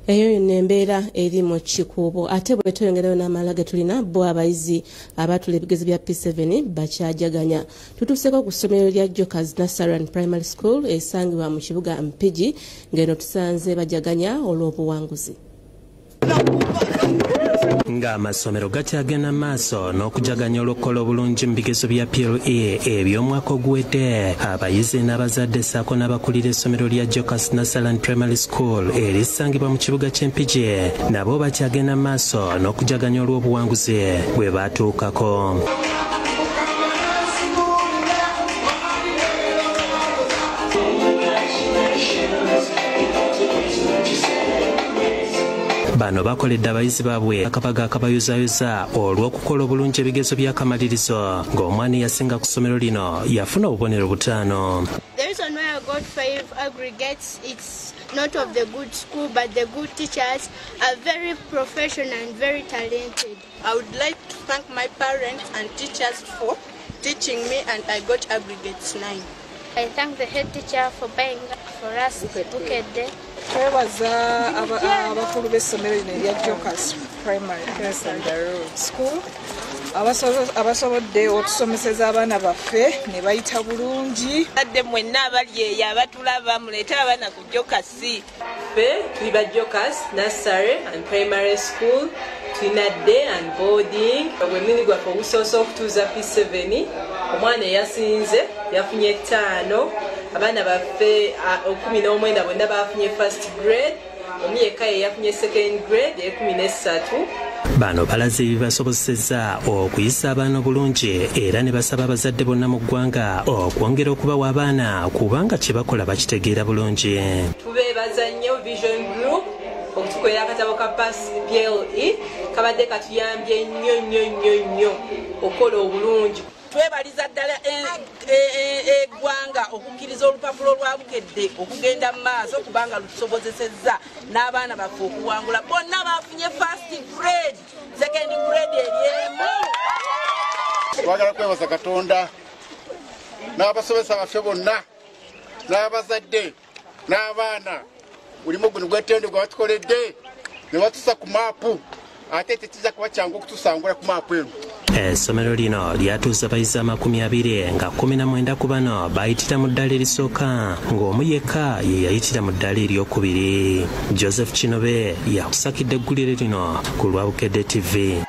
Eyo nembeera eri mu kikuubo ate bwe tweyongerayo n'amalage tulina bo abayizi abatula ebigezo bya P7 bakyajaganya. Tutuuseko ku ssomero lya Jockas Nursery and Primary School esangibwa mu kibuga Mpigi ng'eno tusanze bajaganya olw'obuwanguzi. Nga amasomero gakyagenda maaso n'okujaganya olw'okukola obulungi mu bigezo bya PLE eby'omwaka oguwedde, abayizi n'abazadde ssaako n'abakulira essomero lya Jockas Nursery and Primary School erisangibwa mu kibuga ky'Empigi nabo bakyagenda maaso n'okujaganya olw'obuwanguzi bwe baatuukako. Bano bakoledde abayizi baabwe akabaga akabayuzaayuza olw'okukola obulungi ebigezo by'akamalirizo ng'omwana eyasinga ku ssomero lino yafuna obubonero 5. The reason why I got 5 aggregates, it's not of the good school, but the good teachers are very professional and very talented. I would like to thank my parents and teachers for teaching me, and I got aggregates 9. I thank the head teacher for buying for us Bukedde. Twebaza abakulu b'essomero lino erya Jockas Primary School abasobodde otusomeseza abaana baffe ne bayita bulungi. Adde mwenna abali eyo abatulaba muleete abaana ku Jockas. Ffe tuli ba Jockas Nursery and Primary School, tulina day and boarding. Obwemini gwaffe obusoose okutuuza P7 omwana eyasinze yafunye 5. Abaana baffe 19 bonna bafunye first grade, omu yekka yafunye second grade 13. Bano balaze ebibasobozesezza okuyisa abaana obulungi era ne basaba abazadde bonna mu ggwanga okwongera okubawa abaana kubanga kye bakola bakitegeera bulungi. Tubeebaza nnyo Vision Group okutukolera akatabo ka PLE kabadde katuyambye nnyo okukola obulungi. Twebaliza ddala eggwanga okukkiriza olupapula lwa Bukedde okugenda mu maaso kubanga lutusobozesezza n'abaana baffe okuwangula. Bonna bafunye first grade, second grade eryemu. Twagala kwebaza Katonda n'abasomesa baffe bonna n'abazadde n'abaana mulimu guno gw'ettendo gwe batukoledde ne batusa ku maapu ate tekiza kuba kyangu okutusangula ku maapu eno. Essomero lino lyatuuza abayizi 20 nga 19 ku bano bayitira mu ddaala erisooka ng'omu yekka ye yayitira mu ddaala eryokubiri. Joseph Kinobe yakusakidde eggulire lino ku lwa Bukedde TV.